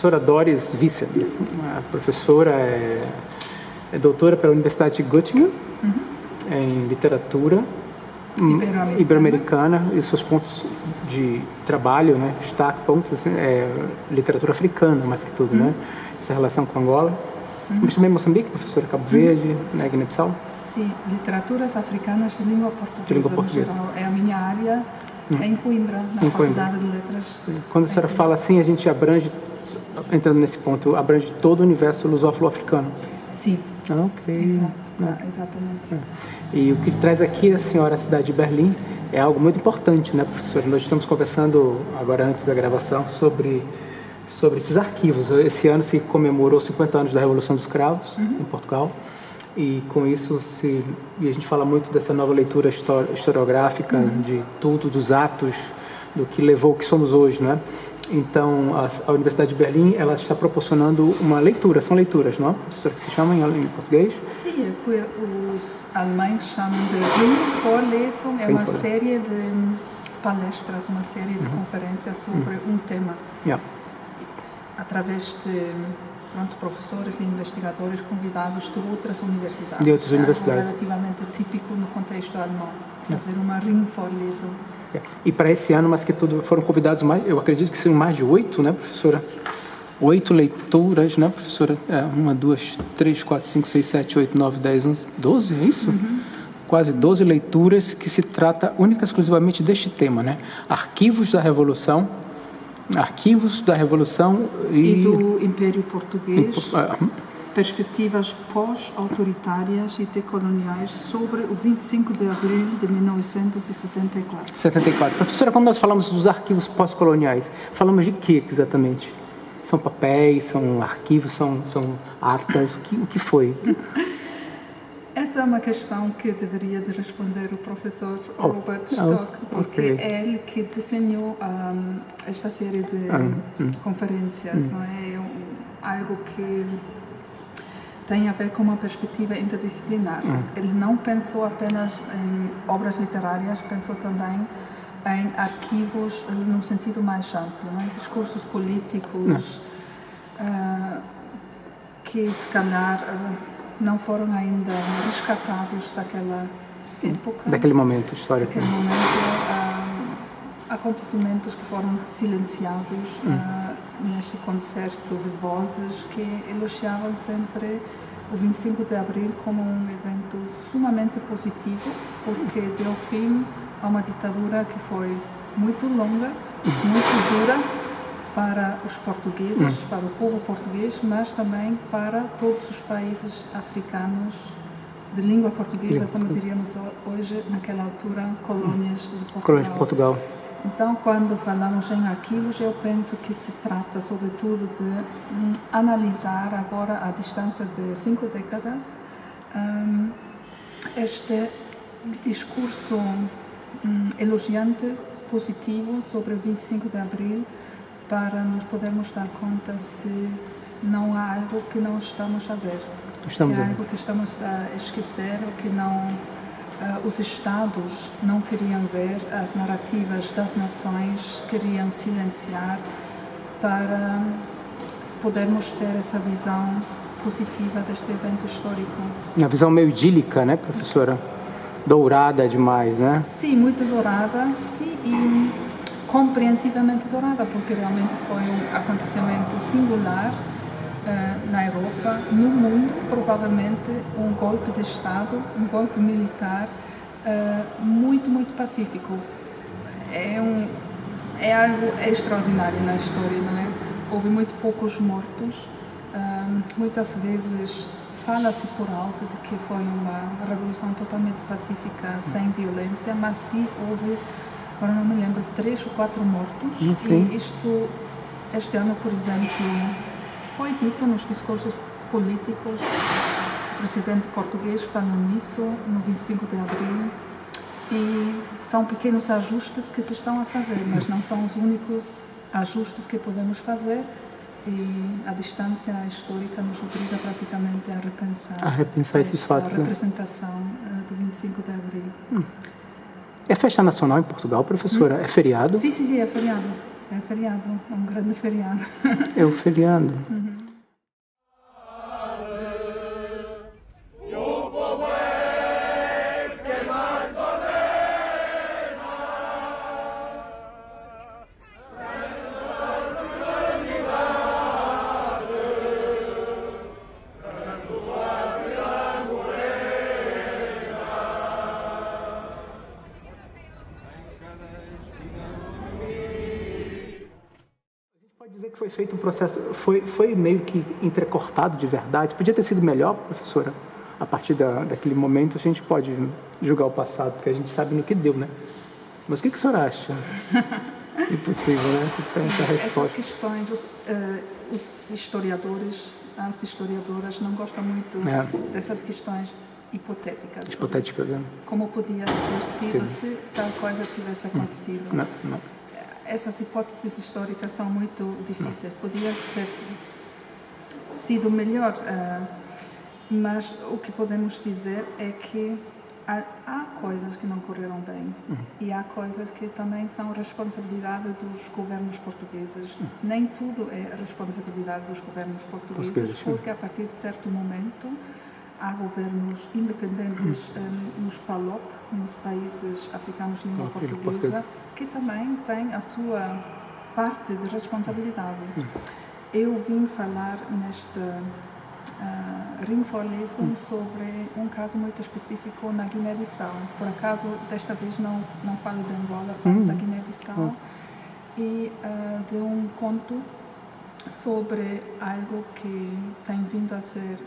professora Doris Visser. A professora é doutora pela Universidade de Göttingen, em literatura ibero-americana, e seus pontos de trabalho, né, pontos assim, literatura africana, mais que tudo, né, essa relação com Angola. Mas também Moçambique, professora Cabo Verde, né, Guiné-Bissau. Sim, literaturas africanas de língua portuguesa. No geral, é a minha área, em Coimbra, na Faculdade de Letras. Quando a senhora fala assim, a gente abrange, entrando nesse ponto, abrange todo o universo lusófilo africano. Sim. Ok. Exato, exatamente. E o que traz aqui a senhora à cidade de Berlim é algo muito importante, né, professora? Nós estamos conversando agora, antes da gravação, sobre esses arquivos. Esse ano se comemorou 50 anos da Revolução dos Cravos, em Portugal, e com isso e a gente fala muito dessa nova leitura historiográfica, de tudo, dos atos, do que levou ao que somos hoje, né? Então, a Universidade de Berlim, ela está proporcionando uma leitura, são leituras, não é, professora, que se chama em português? Sim, é que os alemães chamam de Ringvorlesung, é uma série de palestras, uma série de conferências sobre um tema. Através de professores e investigadores convidados de outras universidades. De outras universidades. É relativamente típico no contexto alemão, fazer uma Ringvorlesung. E para esse ano, mas que tudo, foram convidados mais, eu acredito que seriam mais de 8, né, professora? 8 leituras, né, professora? 1, 2, 3, 4, 5, 6, 7, 8, 9, 10, 11, 12, é isso? Quase 12 leituras que se trata única e exclusivamente deste tema, né? Arquivos da Revolução e do Império Português, perspectivas pós-autoritárias e decoloniais sobre o 25 de abril de 1974. Professora, quando nós falamos dos arquivos pós-coloniais, falamos de que exatamente? São papéis, são arquivos, são atas, o que foi? Essa é uma questão que deveria de responder o professor Robert Stock, porque é ele que desenhou esta série de conferências, não é? Algo que tem a ver com uma perspectiva interdisciplinar. Ele não pensou apenas em obras literárias, pensou também em arquivos num sentido mais amplo, né? Discursos políticos que se calhar não foram ainda rescatados daquela época. Daquele momento histórico. Daquele momento, acontecimentos que foram silenciados neste concerto de vozes que elogiavam sempre o 25 de abril como um evento sumamente positivo, porque deu fim a uma ditadura que foi muito longa, muito dura para os portugueses, para o povo português, mas também para todos os países africanos de língua portuguesa, como diríamos hoje, naquela altura, colônias de Portugal. Colônias de Portugal. Então, quando falamos em arquivos, eu penso que se trata, sobretudo, de analisar agora, à distância de 5 décadas, este discurso elogiante, positivo, sobre o 25 de abril, para nos podermos dar conta se não há algo que não estamos a ver. Há algo que estamos a esquecer, ou que não... os Estados não queriam ver, as narrativas das nações queriam silenciar, para podermos ter essa visão positiva deste evento histórico. Uma visão meio idílica, né, professora? Dourada demais, né? Sim, muito dourada, sim, e compreensivelmente dourada, porque realmente foi um acontecimento singular na Europa, no mundo, provavelmente um golpe de Estado, um golpe militar muito, muito pacífico. É algo extraordinário na história, não é? Houve muito poucos mortos, muitas vezes fala-se por alto de que foi uma revolução totalmente pacífica, sem violência, mas sim houve, agora não me lembro, 3 ou 4 mortos. Sim. E este ano, por exemplo, foi dito nos discursos políticos, o presidente português falou nisso no 25 de abril, e são pequenos ajustes que se estão a fazer, mas não são os únicos ajustes que podemos fazer, e a distância histórica nos obriga praticamente a repensar esses fatos. A representação do 25 de abril. É festa nacional em Portugal, professora? É feriado? Sim, é feriado. É feriado, é um grande feriado. É o feriado. Pode dizer que foi feito um processo, foi meio que entrecortado de verdade. Podia ter sido melhor, professora? A partir daquele momento a gente pode julgar o passado, porque a gente sabe no que deu, né? Mas o que a senhora acha? Impossível, né? Você tem essa resposta. Essas questões, os historiadores, as historiadoras não gostam muito dessas questões hipotéticas. Hipotéticas, né? Como podia ter sido se tal coisa tivesse acontecido. Não. Essas hipóteses históricas são muito difíceis. Podia ter sido melhor, mas o que podemos dizer é que há coisas que não correram bem e há coisas que também são responsabilidade dos governos portugueses. Nem tudo é responsabilidade dos governos portugueses, porque a partir de certo momento há governos independentes nos PALOP, nos países africanos de língua portuguesa, que também têm a sua parte de responsabilidade. Eu vim falar nesta Ringvorlesung sobre um caso muito específico na Guiné-Bissau. Por acaso, desta vez não falo de Angola, falo da Guiné-Bissau e de um conto sobre algo que tem vindo a ser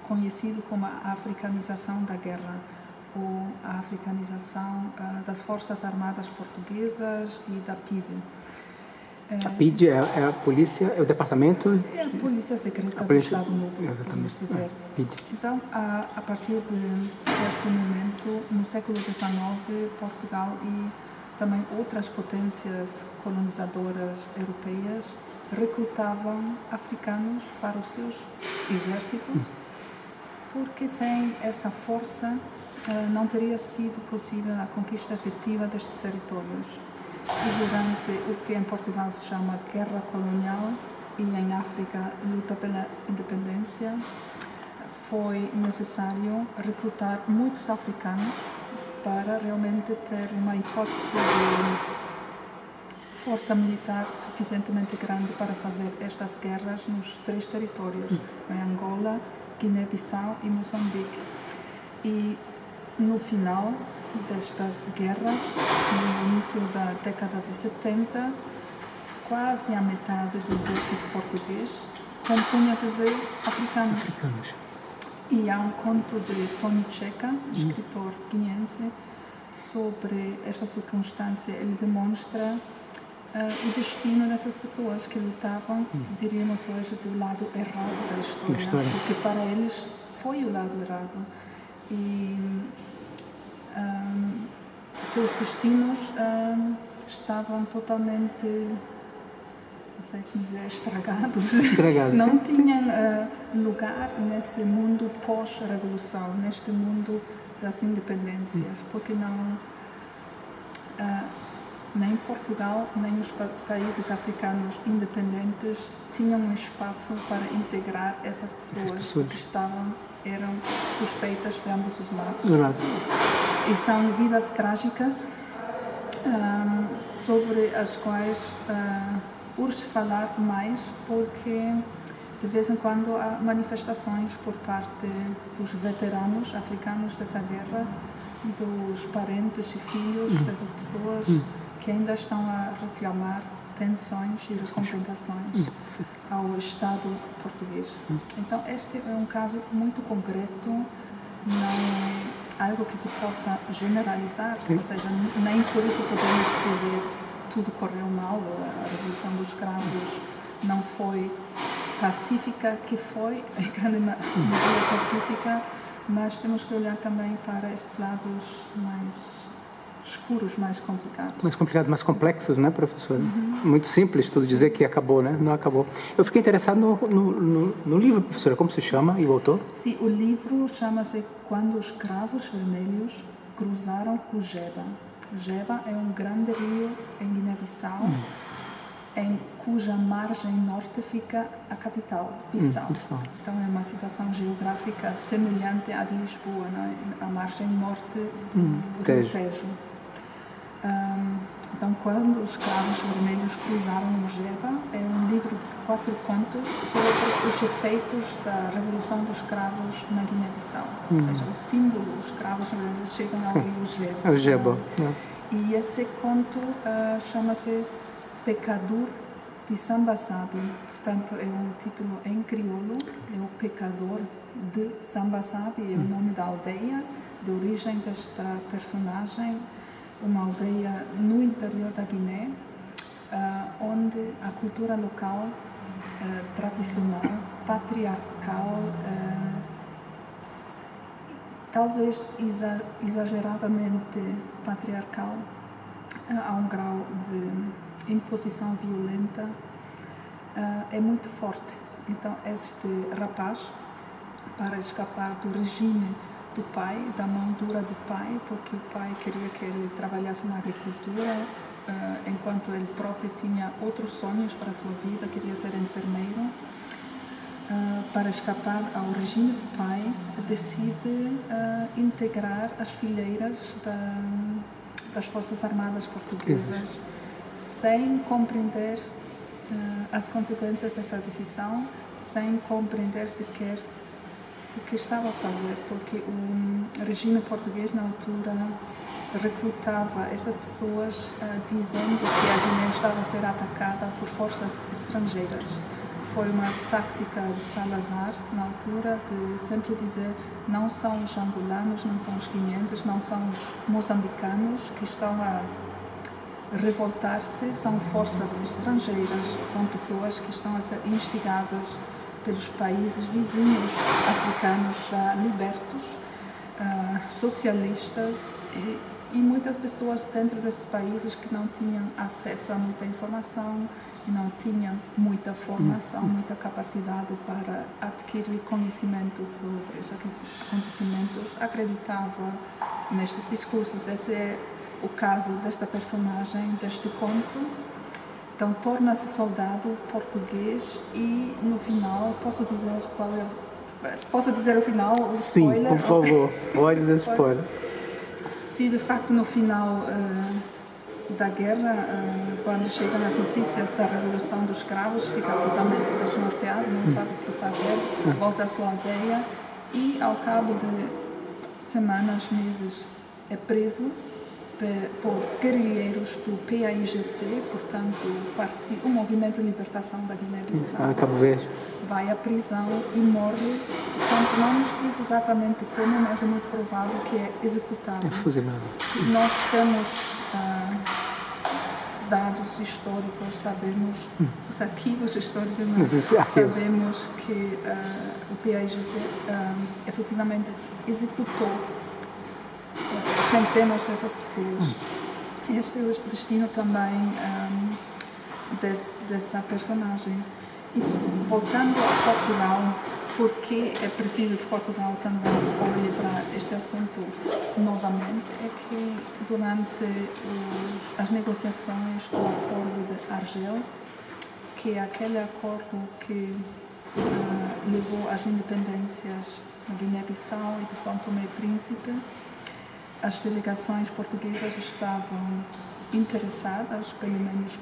conhecido como a africanização da guerra, ou a africanização das Forças Armadas Portuguesas e da PIDE. A PIDE é a polícia, é o departamento... É a polícia secreta do Estado Novo, podemos dizer. Então, a partir de certo momento, no século XIX, Portugal e também outras potências colonizadoras europeias recrutavam africanos para os seus exércitos, porque sem essa força não teria sido possível a conquista efetiva destes territórios. E durante o que em Portugal se chama Guerra Colonial e em África luta pela independência, foi necessário recrutar muitos africanos para realmente ter uma hipótese de força militar suficientemente grande para fazer estas guerras nos 3 territórios, em Angola, Guiné-Bissau e Moçambique. E no final destas guerras, no início da década de 70, quase a metade do exército português compunha-se de africanos. E há um conto de Tony Checa, escritor guineense, sobre esta circunstância. Ele demonstra o destino dessas pessoas que lutavam, diríamos hoje, do lado errado da história, porque para eles foi o lado errado. E seus destinos estavam totalmente, não sei como dizer, estragados. Não tinham lugar nesse mundo pós-revolução, neste mundo das independências, porque não, nem Portugal, nem os países africanos independentes tinham um espaço para integrar essas pessoas que eram suspeitas de ambos os lados. E são vidas trágicas sobre as quais urge falar mais, porque de vez em quando há manifestações por parte dos veteranos africanos dessa guerra, dos parentes e filhos dessas pessoas que ainda estão a reclamar pensões e recompensações ao Estado português. Então, este é um caso muito concreto, não algo que se possa generalizar, ou seja, nem por isso podemos dizer tudo correu mal, a Revolução dos Escravos não foi pacífica, que foi, em grande medida pacífica, mas temos que olhar também para estes lados mais escuros, mais complicados. Mais complicados, mais complexos, né, professora? Muito simples tudo dizer que acabou, né? Não acabou. Eu fiquei interessado no livro, professora. Como se chama e o autor? Sim, o livro chama-se Quando os Cravos Vermelhos Cruzaram o Jeba. O Jeba é um grande rio em Guiné-Bissau cuja margem norte fica a capital, Bissau. Então é uma situação geográfica semelhante à de Lisboa, não é? A margem norte do Tejo. Então, quando os escravos vermelhos cruzaram o Geba, é um livro de 4 contos sobre os efeitos da Revolução dos Escravos na Guiné-Bissau. Ou seja, o símbolo dos escravos vermelhos chegam ao rio Geba. É o Geba. E esse conto chama-se Pecador de Sambasabi. Portanto, é um título em crioulo, é o Pecador de Sambasabi, é o nome da aldeia, de origem desta personagem, uma aldeia no interior da Guiné, onde a cultura local, tradicional, patriarcal, talvez exageradamente patriarcal, a um grau de imposição violenta, é muito forte. Então, este rapaz, para escapar do regime do pai, da mão dura do pai, porque o pai queria que ele trabalhasse na agricultura, enquanto ele próprio tinha outros sonhos para a sua vida, queria ser enfermeiro. Para escapar ao regime do pai, decide integrar as fileiras das Forças Armadas Portuguesas, sem compreender as consequências dessa decisão, sem compreender sequer o que estava a fazer, porque o regime português na altura recrutava estas pessoas dizendo que a Guiné estava a ser atacada por forças estrangeiras. Foi uma tática de Salazar na altura de sempre dizer: não são os angolanos, não são os guineenses, não são os moçambicanos que estão a revoltar-se, são forças estrangeiras, são pessoas que estão a ser instigadas pelos países vizinhos africanos já libertos, socialistas e muitas pessoas dentro desses países que não tinham acesso a muita informação e não tinham muita formação, muita capacidade para adquirir conhecimento sobre os acontecimentos, acreditava nestes discursos. Esse é o caso desta personagem, deste conto. Então, torna-se soldado português e, no final, posso dizer qual é? Posso dizer o final? O spoiler? Sim, por favor, pode dizer spoiler. Se, de facto, no final da guerra, quando chegam as notícias da Revolução dos Escravos, fica totalmente desnorteado, não sabe o que fazer, volta à sua aldeia e, ao cabo de semanas, meses, é preso por guerrilheiros do PAIGC, portanto, o Movimento de Libertação da Guiné-Bissau. Cabo Verde. Vai à prisão e morre. Portanto, não nos diz exatamente como, mas é muito provável que é executado. É fuzilado. Nós temos dados históricos, sabemos, os arquivos históricos, sabemos que o PAIGC efetivamente executou centenas dessas pessoas. Este é o destino também dessa personagem. E voltando a Portugal, porque é preciso que Portugal também olhe para este assunto novamente, é que durante as negociações do Acordo de Argel, que é aquele acordo que levou às independências na Guiné-Bissau e de São Tomé e Príncipe, as delegações portuguesas estavam interessadas, pelo menos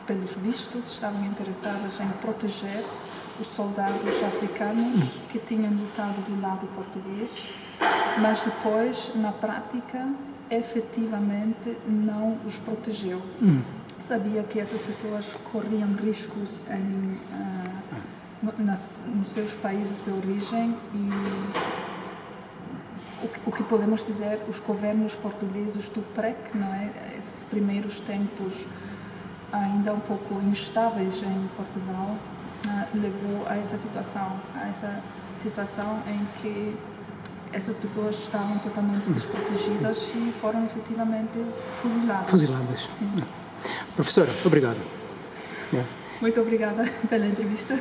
pelos vistos, estavam interessadas em proteger os soldados africanos que tinham lutado do lado português, mas depois, na prática, efetivamente não os protegeu. Sabia que essas pessoas corriam riscos nos seus países de origem e o que podemos dizer, os governos portugueses do PREC, não é? Esses primeiros tempos ainda um pouco instáveis em Portugal, levou a essa situação em que essas pessoas estavam totalmente desprotegidas e foram efetivamente fuziladas. Sim. Professora, obrigado. Muito obrigada pela entrevista.